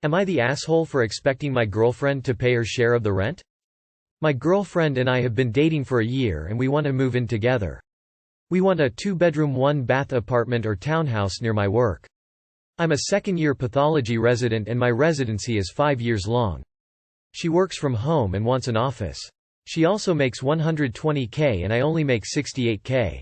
Am I the asshole for expecting my girlfriend to pay her share of the rent? My girlfriend and I have been dating for a year and we want to move in together. We want a 2-bedroom 1-bath apartment or townhouse near my work. I'm a second-year pathology resident and my residency is 5 years long. She works from home and wants an office. She also makes $120K and I only make $68K.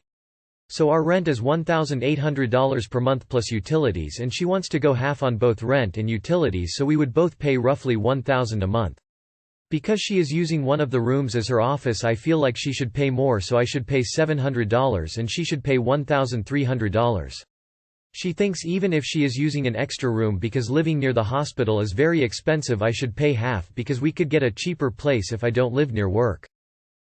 So our rent is $1,800 per month plus utilities, and she wants to go half on both rent and utilities, so we would both pay roughly $1,000 a month. Because she is using one of the rooms as her office, I feel like she should pay more, so I should pay $700 and she should pay $1,300. She thinks even if she is using an extra room because living near the hospital is very expensive, I should pay half because we could get a cheaper place if I don't live near work.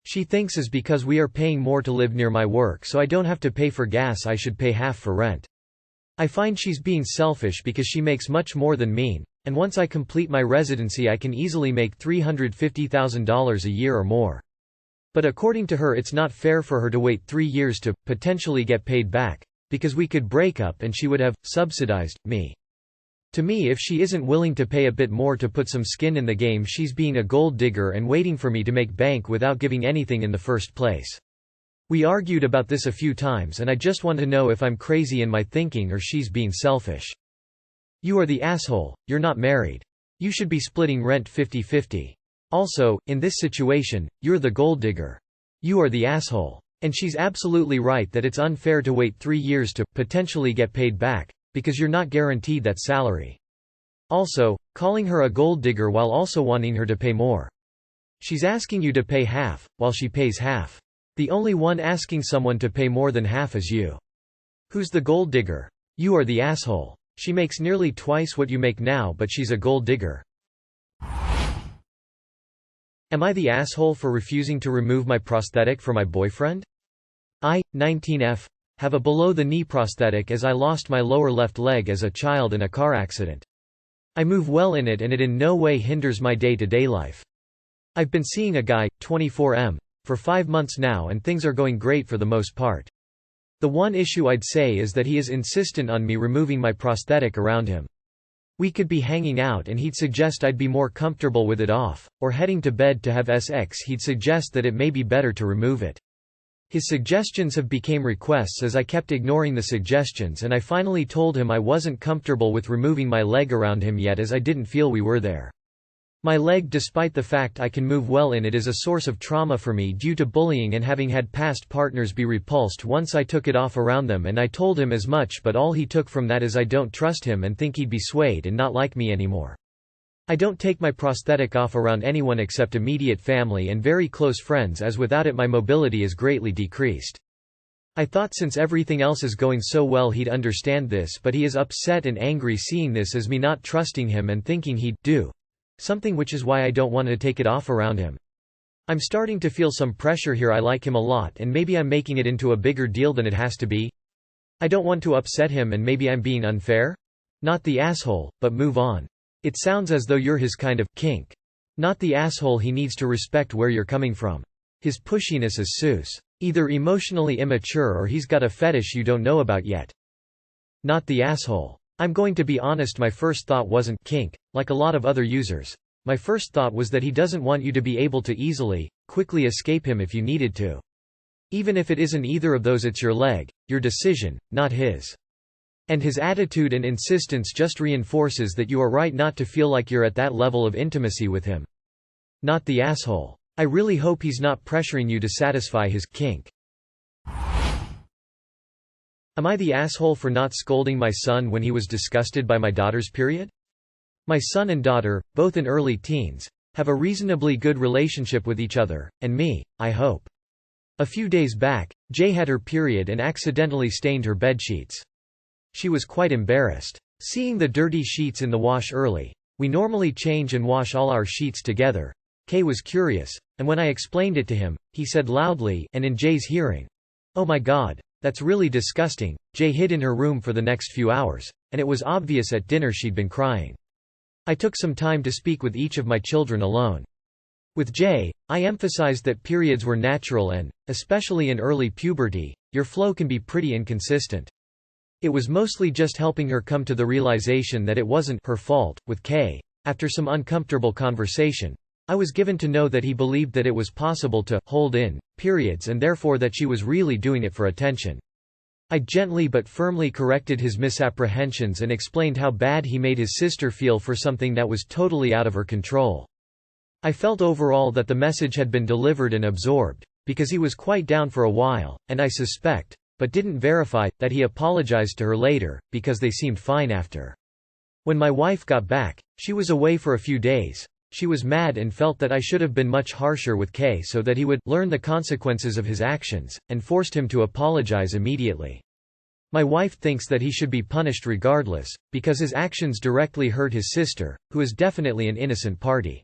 She thinks is because we are paying more to live near my work so I don't have to pay for gas, I should pay half for rent. I find she's being selfish because she makes much more than me, and once I complete my residency I can easily make $350,000 a year or more. But according to her it's not fair for her to wait 3 years to, potentially get paid back, because we could break up and she would have subsidized me. To me, if she isn't willing to pay a bit more to put some skin in the game, she's being a gold digger and waiting for me to make bank without giving anything in the first place. We argued about this a few times and I just want to know if I'm crazy in my thinking or she's being selfish. You are the asshole, you're not married. You should be splitting rent 50-50. Also, in this situation, you're the gold digger. You are the asshole. And she's absolutely right that it's unfair to wait 3 years to, potentially get paid back, because you're not guaranteed that salary. Also, calling her a gold digger while also wanting her to pay more. She's asking you to pay half, while she pays half. The only one asking someone to pay more than half is you. Who's the gold digger? You are the asshole. She makes nearly twice what you make now, but she's a gold digger. Am I the asshole for refusing to remove my prosthetic for my boyfriend? I, 19F, have a below-the-knee prosthetic as I lost my lower left leg as a child in a car accident. I move well in it and it in no way hinders my day-to-day life. I've been seeing a guy, 24M, for 5 months now and things are going great for the most part. The one issue I'd say is that he is insistent on me removing my prosthetic around him. We could be hanging out and he'd suggest I'd be more comfortable with it off, or heading to bed to have sex he'd suggest that it may be better to remove it. His suggestions have become requests as I kept ignoring the suggestions, and I finally told him I wasn't comfortable with removing my leg around him yet as I didn't feel we were there. My leg, despite the fact I can move well in it, is a source of trauma for me due to bullying and having had past partners be repulsed once I took it off around them, and I told him as much, but all he took from that is I don't trust him and think he'd be swayed and not like me anymore. I don't take my prosthetic off around anyone except immediate family and very close friends, as without it my mobility is greatly decreased. I thought since everything else is going so well he'd understand this, but he is upset and angry seeing this as me not trusting him and thinking he'd do something, which is why I don't want to take it off around him. I'm starting to feel some pressure here. I like him a lot and maybe I'm making it into a bigger deal than it has to be. I don't want to upset him and maybe I'm being unfair? Not the asshole, but move on. It sounds as though you're his kind of kink. Not the asshole. He needs to respect where you're coming from. His pushiness is sus. Either emotionally immature or he's got a fetish you don't know about yet. Not the asshole. I'm going to be honest, my first thought wasn't kink, like a lot of other users. My first thought was that he doesn't want you to be able to easily, quickly escape him if you needed to. Even if it isn't either of those, it's your leg, your decision, not his. And his attitude and insistence just reinforces that you are right not to feel like you're at that level of intimacy with him. Not the asshole. I really hope he's not pressuring you to satisfy his kink. Am I the asshole for not scolding my son when he was disgusted by my daughter's period? My son and daughter, both in early teens, have a reasonably good relationship with each other, and me, I hope. A few days back, Jay had her period and accidentally stained her bedsheets. She was quite embarrassed. Seeing the dirty sheets in the wash early, we normally change and wash all our sheets together. Kay was curious, and when I explained it to him, he said loudly, and in Jay's hearing, "Oh my God, that's really disgusting." Jay hid in her room for the next few hours, and it was obvious at dinner she'd been crying. I took some time to speak with each of my children alone. With Jay, I emphasized that periods were natural and, especially in early puberty, your flow can be pretty inconsistent. It was mostly just helping her come to the realization that it wasn't her fault. With Kay, after some uncomfortable conversation, I was given to know that he believed that it was possible to hold in periods and therefore that she was really doing it for attention. I gently but firmly corrected his misapprehensions and explained how bad he made his sister feel for something that was totally out of her control. I felt overall that the message had been delivered and absorbed, because he was quite down for a while, and I suspect, but didn't verify, that he apologized to her later, because they seemed fine after. When my wife got back, she was away for a few days. She was mad and felt that I should have been much harsher with Kay so that he would learn the consequences of his actions, and forced him to apologize immediately. My wife thinks that he should be punished regardless, because his actions directly hurt his sister, who is definitely an innocent party.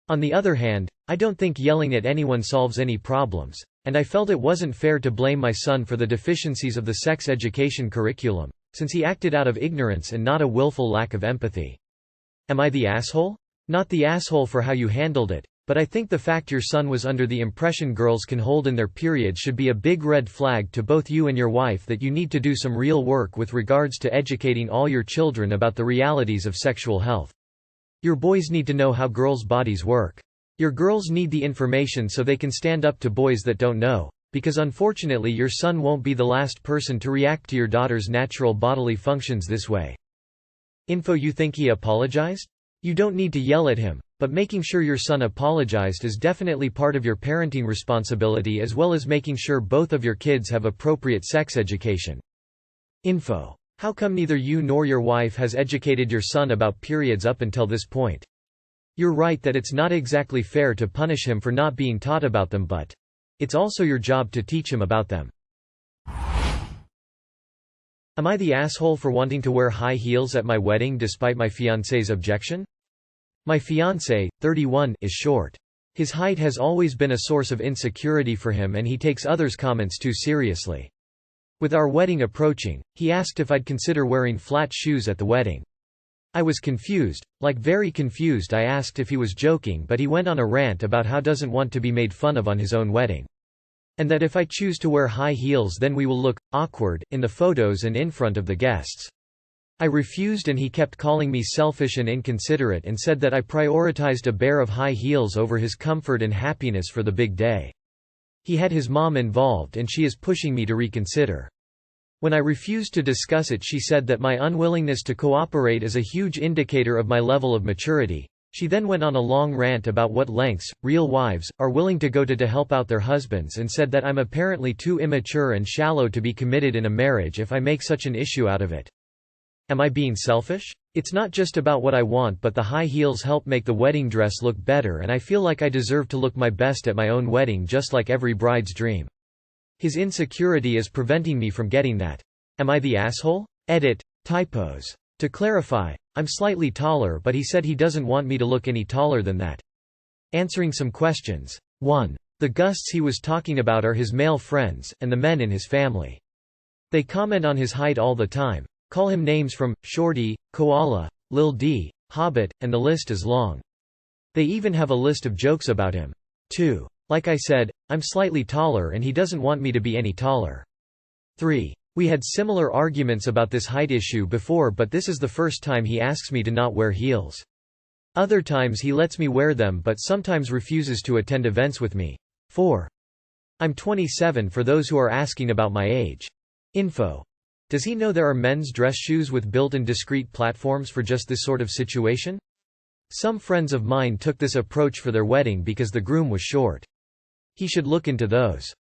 On the other hand, I don't think yelling at anyone solves any problems, and I felt it wasn't fair to blame my son for the deficiencies of the sex education curriculum, since he acted out of ignorance and not a willful lack of empathy. Am I the asshole? Not the asshole for how you handled it, but I think the fact your son was under the impression girls can hold in their periods should be a big red flag to both you and your wife that you need to do some real work with regards to educating all your children about the realities of sexual health. Your boys need to know how girls' bodies work. Your girls need the information so they can stand up to boys that don't know, because unfortunately your son won't be the last person to react to your daughter's natural bodily functions this way. Info: you think he apologized? You don't need to yell at him, but making sure your son apologized is definitely part of your parenting responsibility, as well as making sure both of your kids have appropriate sex education. Info: how come neither you nor your wife has educated your son about periods up until this point? You're right that it's not exactly fair to punish him for not being taught about them, but it's also your job to teach him about them. Am I the asshole for wanting to wear high heels at my wedding despite my fiancé's objection? My fiancé, 31, is short. His height has always been a source of insecurity for him, and he takes others' comments too seriously. With our wedding approaching, he asked if I'd consider wearing flat shoes at the wedding. I was confused, like very confused. I asked if he was joking, but he went on a rant about how doesn't want to be made fun of on his own wedding. And that if I choose to wear high heels then we will look awkward in the photos and in front of the guests. I refused, and he kept calling me selfish and inconsiderate and said that I prioritized a pair of high heels over his comfort and happiness for the big day. He had his mom involved and she is pushing me to reconsider. When I refused to discuss it, she said that my unwillingness to cooperate is a huge indicator of my level of maturity. She then went on a long rant about what lengths real wives are willing to go to help out their husbands, and said that I'm apparently too immature and shallow to be committed in a marriage if I make such an issue out of it. Am I being selfish? It's not just about what I want, but the high heels help make the wedding dress look better, and I feel like I deserve to look my best at my own wedding, just like every bride's dream. His insecurity is preventing me from getting that. Am I the asshole? Edit. Typos. To clarify, I'm slightly taller, but he said he doesn't want me to look any taller than that. Answering some questions. 1. The Gusts he was talking about are his male friends, and the men in his family. They comment on his height all the time, call him names from Shorty, Koala, Lil D, Hobbit, and the list is long. They even have a list of jokes about him. 2. Like I said, I'm slightly taller and he doesn't want me to be any taller. 3. We had similar arguments about this height issue before, but this is the first time he asks me to not wear heels. Other times he lets me wear them but sometimes refuses to attend events with me. 4. I'm 27 for those who are asking about my age. Info. Does he know there are men's dress shoes with built-in discrete platforms for just this sort of situation? Some friends of mine took this approach for their wedding because the groom was short. He should look into those.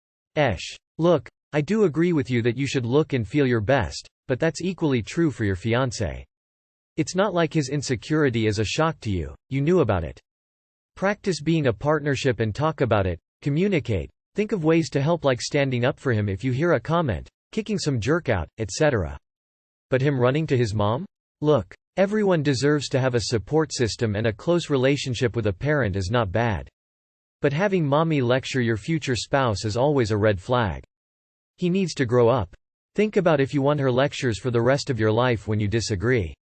Look, I do agree with you that you should look and feel your best, but that's equally true for your fiancé. It's not like his insecurity is a shock to you, you knew about it. Practice being a partnership and talk about it, communicate, think of ways to help, like standing up for him if you hear a comment, kicking some jerk out, etc. But him running to his mom? Look, everyone deserves to have a support system, and a close relationship with a parent is not bad. But having mommy lecture your future spouse is always a red flag. He needs to grow up. Think about if you want her lectures for the rest of your life when you disagree.